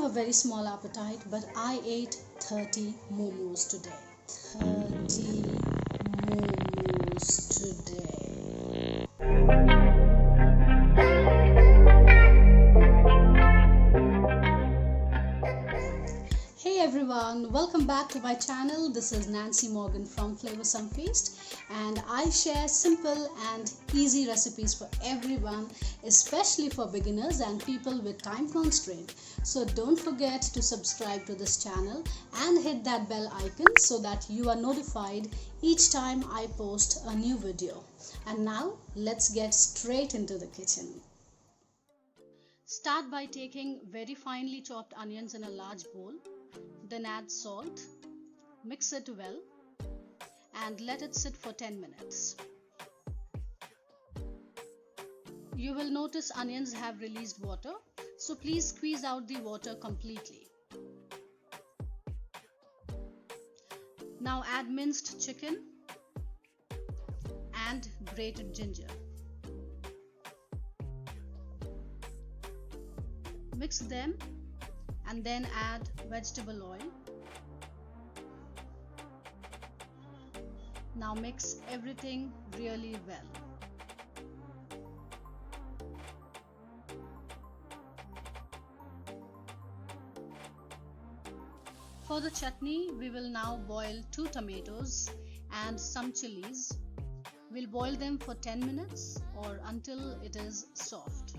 have a very small appetite, but I ate 30 momos today. 30 momos today. Hey everyone, welcome back to my channel. This is Nancy Morgan from Flavorsome Feast, and I share simple and easy recipes for everyone, especially for beginners and people with time constraint. So don't forget to subscribe to this channel and hit that bell icon so that you are notified each time I post a new video. And now let's get straight into the kitchen. Start by taking very finely chopped onions in a large bowl. Then add salt, mix it well, and let it sit for 10 minutes. You will notice onions have released water, so please squeeze out the water completely. Now add minced chicken and grated ginger. Mix them and then add vegetable oil. Now mix everything really well. For the chutney, we will now boil 2 tomatoes and some chillies. We'll boil them for 10 minutes or until it is soft.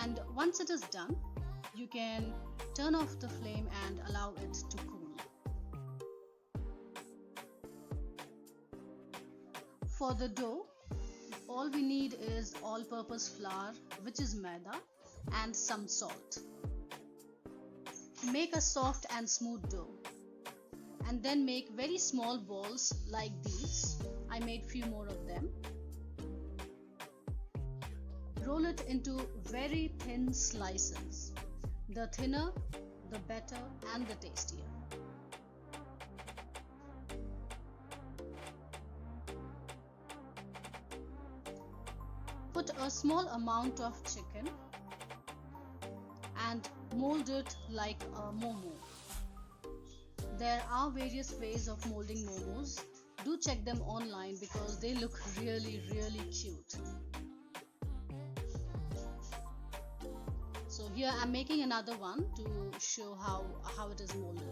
And once it is done, you can turn off the flame and allow it to cool. For the dough, all we need is all-purpose flour, which is maida, and some salt. Make a soft and smooth dough, and then make very small balls like these. I made few more of them. Roll it into very thin slices. The thinner, the better and the tastier. Put a small amount of chicken and mold it like a momo. There are various ways of molding momos. Do check them online because they look really cute. So here I'm making another one to show how it is molded.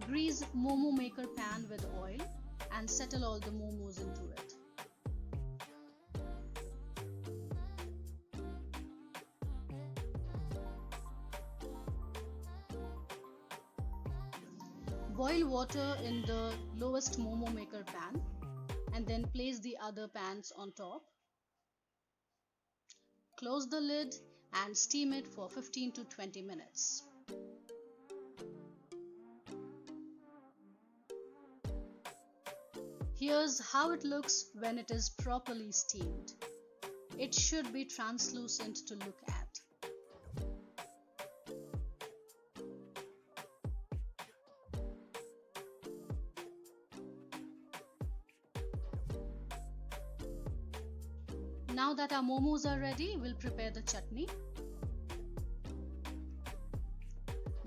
Grease Momo maker pan with oil and settle all the momos into it. Boil water in the lowest Momo maker pan and then place the other pans on top. Close the lid and steam it for 15 to 20 minutes. Here's how it looks when it is properly steamed. It should be translucent to look at. Now that our momos are ready, we'll prepare the chutney.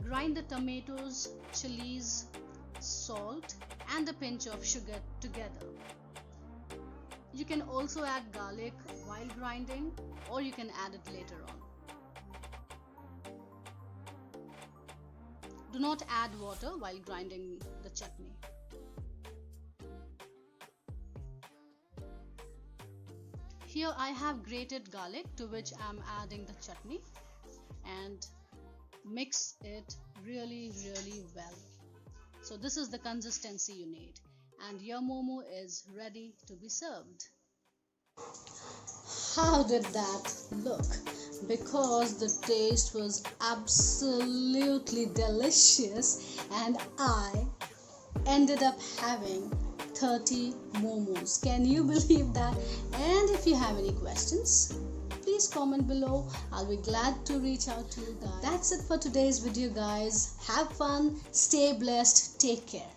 Grind the tomatoes, chilies, salt and a pinch of sugar together. You can also add garlic while grinding, or you can add it later on. Do not add water while grinding the chutney. Here I have grated garlic to which I am adding the chutney and mix it really well. So this is the consistency you need, and your momo is ready to be served. How did that look? Because the taste was absolutely delicious and I ended up having 30 momos. Can you believe that? And if you have any questions, please comment below. I'll be glad to reach out to you guys. That's it for today's video, guys. Have fun, stay blessed, take care.